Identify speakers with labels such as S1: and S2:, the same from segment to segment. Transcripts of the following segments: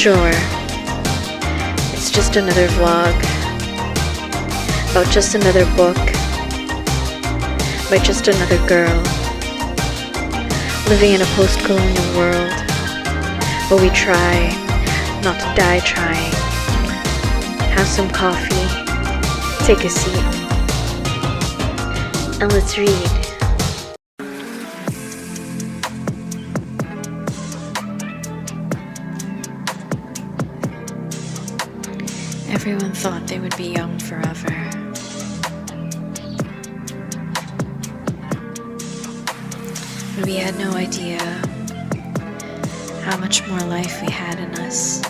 S1: Sure, it's just another vlog about just another book by just another girl living in a post-colonial world where we try not to die trying. Have some coffee, take a seat, and let's read. Everyone thought they would be young forever. But we had no idea how much more life we had in us.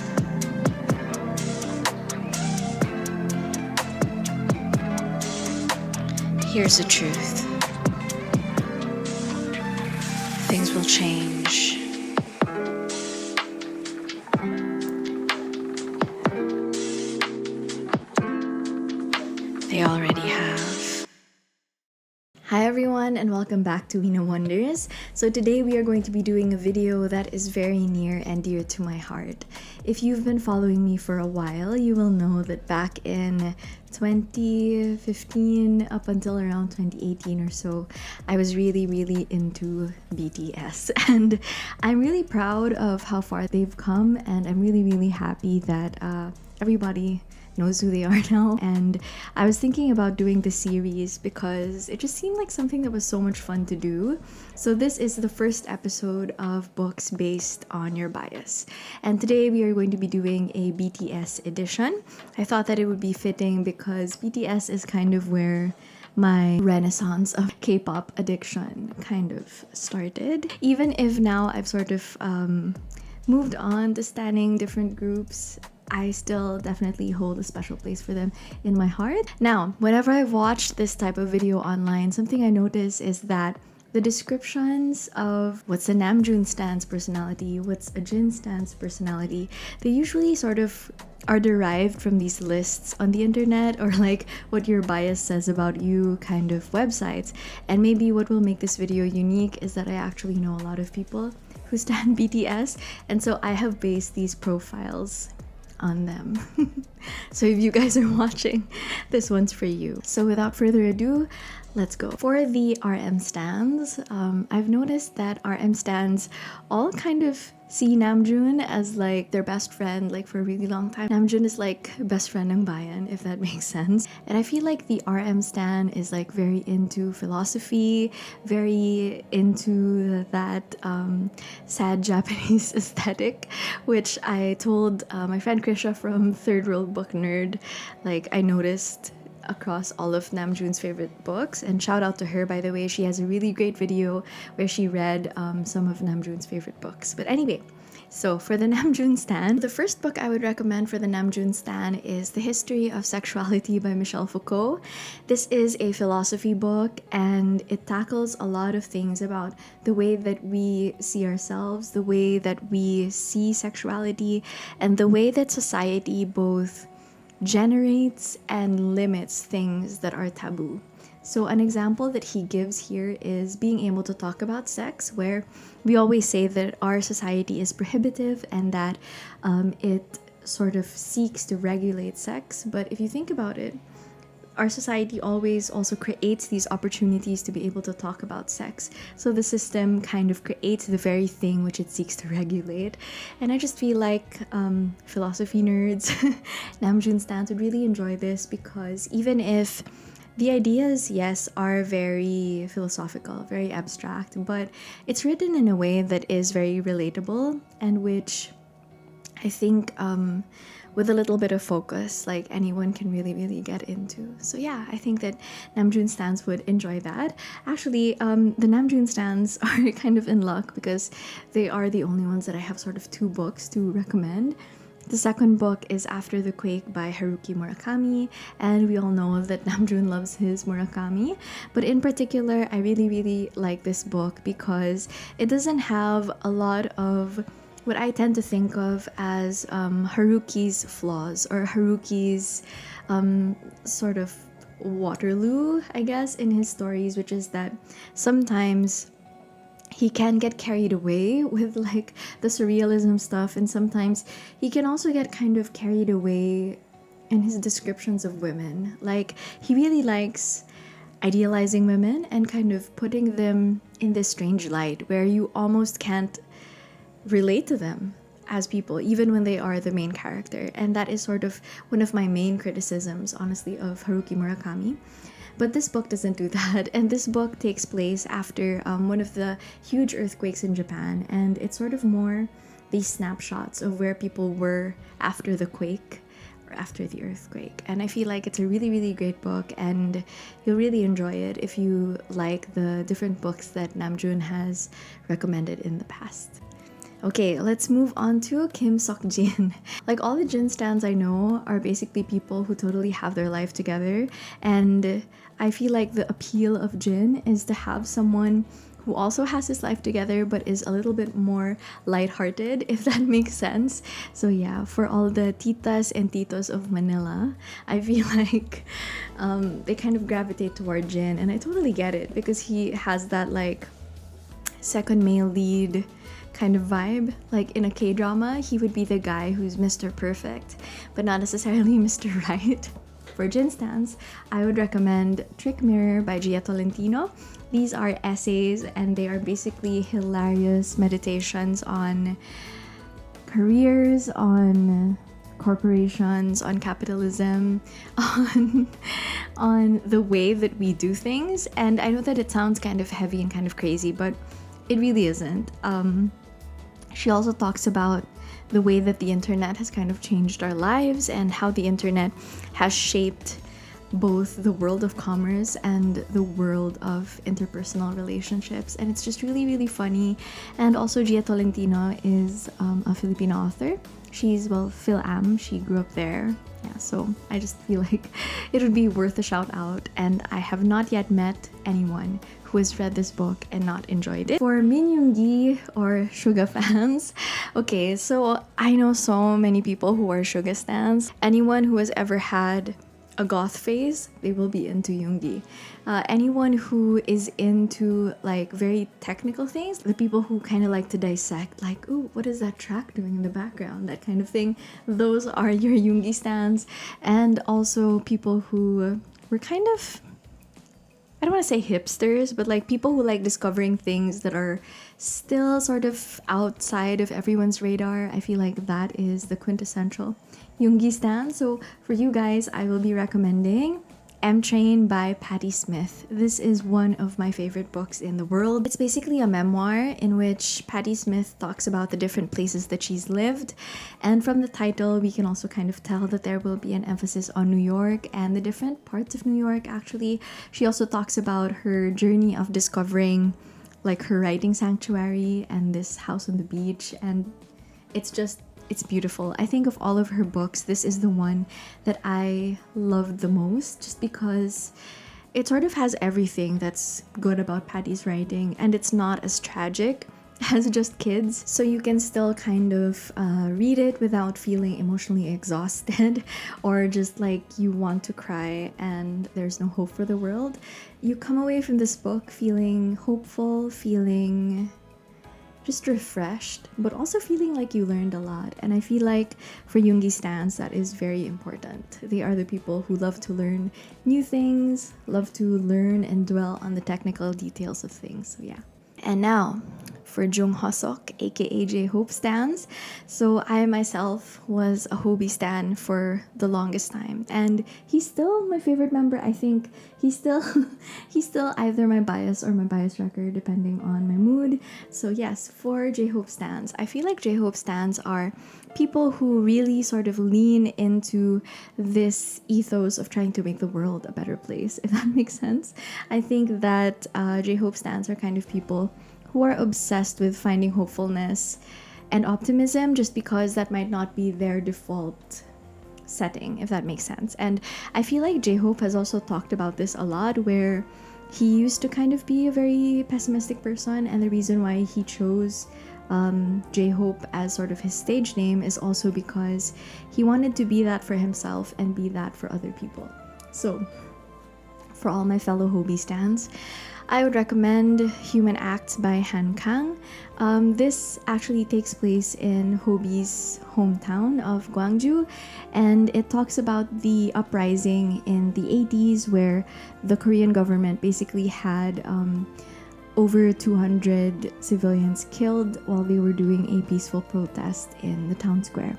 S1: Here's the truth. Things will change. They already have.
S2: Hi everyone, and welcome back to We Know Wonders. So today we are going to be doing a video that is very near and dear to my heart. If you've been following me for a while, you will know that back in 2015 up until around 2018 or so, I was really into BTS, and I'm really proud of how far they've come, and I'm really happy that everybody knows who they are now. And I was thinking about doing this series because it just seemed like something that was so much fun to do. So this is the first episode of Books Based on Your Bias, and today we are going to be doing a BTS edition. I thought that it would be fitting because BTS is kind of where my renaissance of K-pop addiction kind of started. Even if now I've sort of moved on to standing different groups, I still definitely hold a special place for them in my heart. Now, whenever I've watched this type of video online, something I notice is that the descriptions of what's a Namjoon stand's personality, what's a Jin stand's personality, they usually sort of are derived from these lists on the internet, or like what your bias says about you kind of websites. And maybe what will make this video unique is that I actually know a lot of people who stan BTS, and so I have based these profiles on them. So if you guys are watching, this one's for you. So without further ado, let's go. For the RM stans, I've noticed that RM stans all kind of see Namjoon as like their best friend, like for a really long time. Namjoon is like best friend ng bayan, if that makes sense. And I feel like the RM stan is like very into philosophy, very into that sad Japanese aesthetic, which I told my friend Krisha from Third World Book Nerd, like I noticed across all of Namjoon's favorite books. And shout out to her, by the way. She has a really great video where she read some of Namjoon's favorite books. But anyway, so for the Namjoon stan, the first book I would recommend for the Namjoon stan is The History of Sexuality by Michel Foucault. This is a philosophy book, and it tackles a lot of things about the way that we see ourselves, the way that we see sexuality, and the way that society both generates and limits things that are taboo. So an example that he gives here is being able to talk about sex, where we always say that our society is prohibitive and that it sort of seeks to regulate sex. But if you think about it, our society always also creates these opportunities to be able to talk about sex. So the system kind of creates the very thing which it seeks to regulate. And I just feel like philosophy nerds, Namjoon stans would really enjoy this, because even if the ideas, yes, are very philosophical, very abstract, but it's written in a way that is very relatable, and which I think with a little bit of focus, like anyone can really get into. So yeah, I think that Namjoon stans would enjoy that. Actually, the Namjoon stans are kind of in luck because they are the only ones that I have sort of two books to recommend. The second book is After the Quake by Haruki Murakami, and we all know that Namjoon loves his Murakami. But in particular, I really like this book because it doesn't have a lot of what I tend to think of as Haruki's flaws, or Haruki's sort of Waterloo, I guess, in his stories, which is that sometimes he can get carried away with like the surrealism stuff, and sometimes he can also get kind of carried away in his descriptions of women. Like, he really likes idealizing women and kind of putting them in this strange light where you almost can't relate to them as people, even when they are the main character. And that is sort of one of my main criticisms, honestly, of Haruki Murakami. But this book doesn't do that, and this book takes place after one of the huge earthquakes in Japan, and it's sort of more these snapshots of where people were after the quake, or after the earthquake. And I feel like it's a really, really great book, and you'll really enjoy it if you like the different books that Namjoon has recommended in the past. Okay, let's move on to Kim Seok-jin. Like, all the Jin stans I know are basically people who totally have their life together, and I feel like the appeal of Jin is to have someone who also has his life together but is a little bit more lighthearted, if that makes sense. So yeah, for all the titas and titos of Manila, I feel like they kind of gravitate toward Jin, and I totally get it because he has that like second male lead kind of vibe. Like in a K-drama, he would be the guy who's Mr. Perfect, but not necessarily Mr. Right. For Jin stans, I would recommend Trick Mirror by Gia Tolentino. These are essays, and they are basically hilarious meditations on careers, on corporations, on capitalism, on the way that we do things. And I know that it sounds kind of heavy and kind of crazy, but it really isn't. She also talks about the way that the internet has kind of changed our lives and how the internet has shaped both the world of commerce and the world of interpersonal relationships. And it's just really, really funny. And also, Gia Tolentino is a Filipino author. She's, well, Phil-Am. She grew up there. Yeah, so I just feel like it would be worth a shout out. And I have not yet met anyone who has read this book and not enjoyed it. For Min Yoongi or Suga fans, okay, so I know so many people who are Suga stans. Anyone who has ever had a goth phase, they will be into Yoongi. Anyone who is into like very technical things, the people who kind of like to dissect, like, ooh, what is that track doing in the background, that kind of thing, those are your Yoongi stans. And also people who were kind of, I don't want to say hipsters, but like people who like discovering things that are still sort of outside of everyone's radar. I feel like that is the quintessential Yoongi stan. So for you guys, I will be recommending M Train by Patti Smith. This is one of my favorite books in the world. It's basically a memoir in which Patti Smith talks about the different places that she's lived. And from the title, we can also kind of tell that there will be an emphasis on New York and the different parts of New York, actually. She also talks about her journey of discovering like her writing sanctuary and this house on the beach. And it's beautiful. I think of all of her books, this is the one that I loved the most, just because it sort of has everything that's good about Patty's writing, and it's not as tragic as just kids, so you can still kind of read it without feeling emotionally exhausted or just like you want to cry and there's no hope for the world. You come away from this book feeling hopeful, feeling just refreshed, but also feeling like you learned a lot. And I feel like for Yoongi stans, that is very important. They are the people who love to learn new things, love to learn and dwell on the technical details of things. So yeah. And now for Jung Hoseok, aka J-Hope stans. So I myself was a Hobie stan for the longest time, and he's still my favorite member. I think he's still either my bias or my bias wrecker, depending on my mood. So yes, for J-Hope stans, I feel like J-Hope stans are people who really sort of lean into this ethos of trying to make the world a better place, if that makes sense. I think that J-Hope stans are kind of people who are obsessed with finding hopefulness and optimism, just because that might not be their default setting, if that makes sense. And I feel like J-Hope has also talked about this a lot, where he used to kind of be a very pessimistic person, and the reason why he chose J-Hope as sort of his stage name is also because he wanted to be that for himself and be that for other people. So for all my fellow Hobie stans, I would recommend Human Acts by Han Kang. This actually takes place in Hobie's hometown of Gwangju, and it talks about the uprising in the 80s where the Korean government basically had over 200 civilians killed while they were doing a peaceful protest in the town square.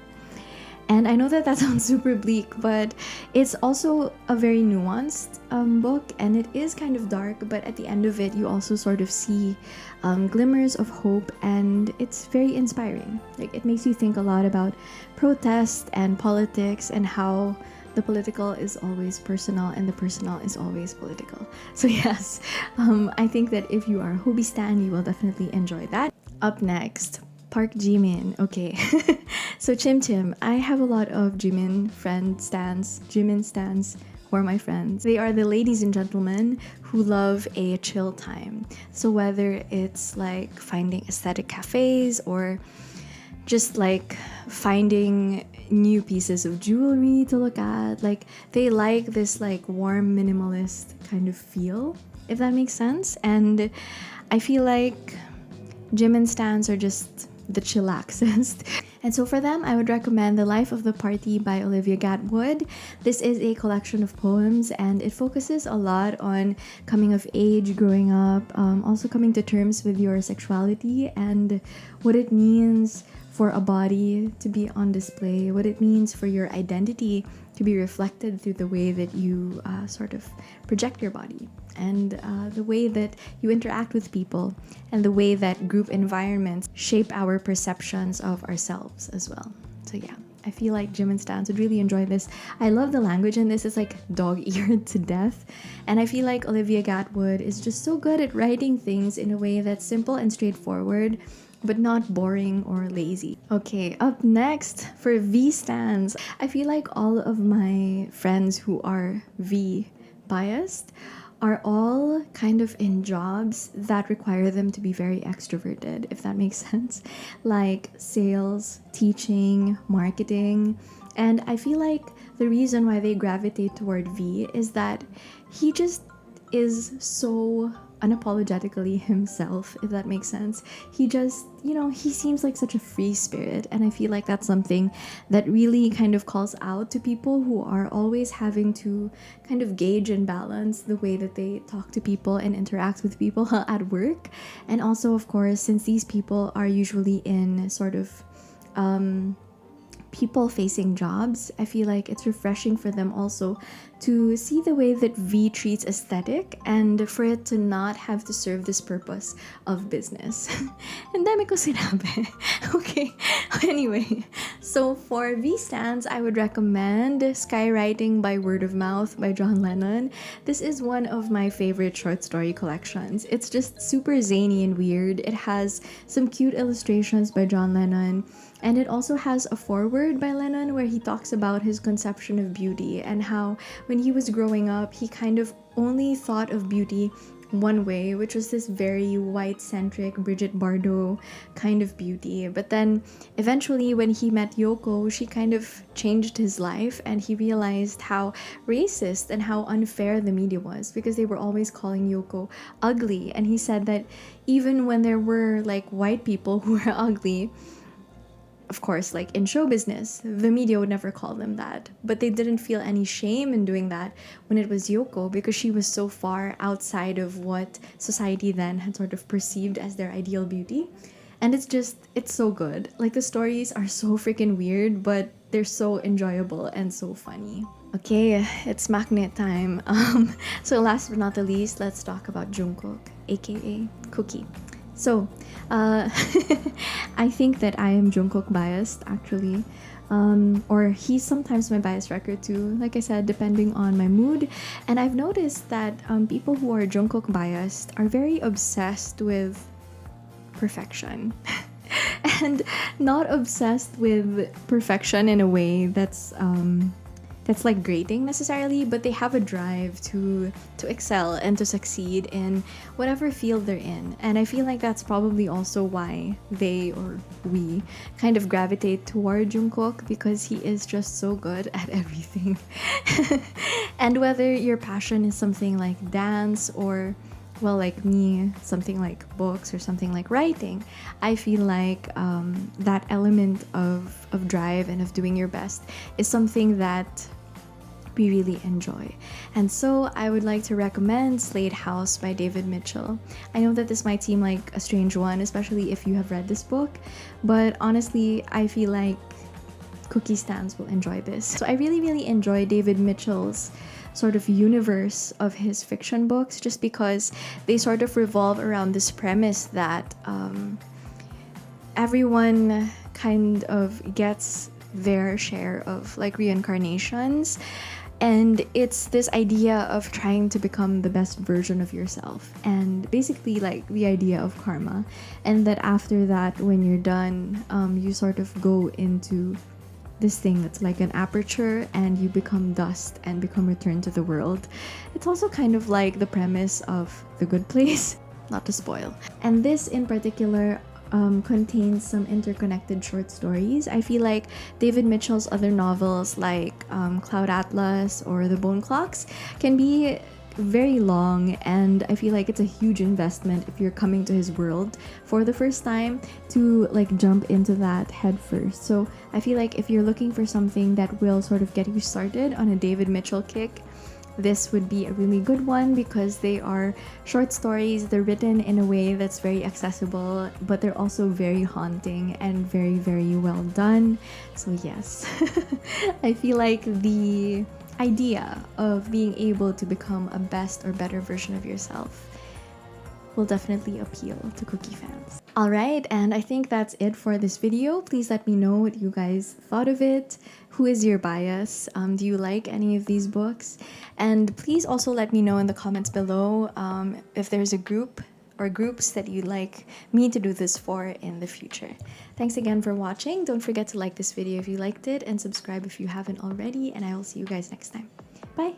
S2: And I know that sounds super bleak, but it's also a very nuanced book, and it is kind of dark, but at the end of it, you also sort of see glimmers of hope, and it's very inspiring. Like, it makes you think a lot about protest and politics and how the political is always personal and the personal is always political. So yes, I think that if you are a Hobie stan, you will definitely enjoy that. Up next, Park Jimin. Okay. So Chim, I have a lot of Jimin stans who are my friends. They are the ladies and gentlemen who love a chill time. So whether it's like finding aesthetic cafes or just like finding new pieces of jewelry to look at, like they like this like warm minimalist kind of feel, if that makes sense. And I feel like Jimin stans are just the chillaxest. And so for them, I would recommend The Life of the Party by Olivia Gatwood. This is a collection of poems, and it focuses a lot on coming of age, growing up, also coming to terms with your sexuality and what it means for a body to be on display, what it means for your identity to be reflected through the way that you sort of project your body, and the way that you interact with people, and the way that group environments shape our perceptions of ourselves as well. So yeah, I feel like Jimin stans would really enjoy this. I love the language in this. It's like dog-eared to death. And I feel like Olivia Gatwood is just so good at writing things in a way that's simple and straightforward, but not boring or lazy. Okay, up next for V stans. I feel like all of my friends who are V biased are all kind of in jobs that require them to be very extroverted, if that makes sense. Like sales, teaching, marketing. And I feel like the reason why they gravitate toward V is that he just is so unapologetically himself, if that makes sense. He just, he seems like such a free spirit, and I feel like that's something that really kind of calls out to people who are always having to kind of gauge and balance the way that they talk to people and interact with people at work. And also, of course, since these people are usually in sort of people-facing jobs, I feel like it's refreshing for them also to see the way that V treats aesthetic and for it to not have to serve this purpose of business. And dami ko sinabi. Okay. Anyway, so for V stans, I would recommend Skywriting by Word of Mouth by John Lennon. This is one of my favorite short story collections. It's just super zany and weird. It has some cute illustrations by John Lennon. And it also has a foreword by Lennon where he talks about his conception of beauty and how when he was growing up, he kind of only thought of beauty one way, which was this very white-centric Bridget Bardot kind of beauty. But then eventually when he met Yoko, she kind of changed his life, and he realized how racist and how unfair the media was because they were always calling Yoko ugly. And he said that even when there were like white people who were ugly, of course, like in show business, the media would never call them that. But they didn't feel any shame in doing that when it was Yoko because she was so far outside of what society then had sort of perceived as their ideal beauty. And it's so good. Like the stories are so freaking weird, but they're so enjoyable and so funny. Okay, it's magnet time. So last but not the least, let's talk about Jungkook, aka Cookie. So, I think that I am Jungkook biased, actually. Or he's sometimes my bias record too, like I said, depending on my mood. And I've noticed that people who are Jungkook biased are very obsessed with perfection. And not obsessed with perfection in a way that's that's like grating necessarily, but they have a drive to excel and to succeed in whatever field they're in. And I feel like that's probably also why they, or we, kind of gravitate toward Jungkook, because he is just so good at everything. And whether your passion is something like dance or, well, like me, something like books or something like writing, I feel like that element of drive and of doing your best is something that we really enjoy. And so I would like to recommend Slade House by David Mitchell. I know that this might seem like a strange one, especially if you have read this book, but honestly, I feel like Cookie Stans will enjoy this. So I really, really enjoy David Mitchell's sort of universe of his fiction books, just because they sort of revolve around this premise that everyone kind of gets their share of like reincarnations, and it's this idea of trying to become the best version of yourself, and basically like the idea of karma, and that after that, when you're done, you sort of go into this thing that's like an aperture and you become dust and become returned to the world. It's also kind of like the premise of The Good Place, not to spoil. And this in particular contains some interconnected short stories. I feel like David Mitchell's other novels like Cloud Atlas or The Bone Clocks can be very long, and I feel like it's a huge investment if you're coming to his world for the first time to like jump into that head first. So I feel like if you're looking for something that will sort of get you started on a David Mitchell kick, this would be a really good one, because they are short stories. They're written in a way that's very accessible, but they're also very haunting and very, very well done. So yes, I feel like the idea of being able to become a best or better version of yourself will definitely appeal to Cookie fans. Alright, and I think that's it for this video. Please let me know what you guys thought of it. Who is your bias? Do you like any of these books? And please also let me know in the comments below if there's a group or groups that you'd like me to do this for in the future. Thanks again for watching. Don't forget to like this video if you liked it and subscribe if you haven't already, and I will see you guys next time. Bye!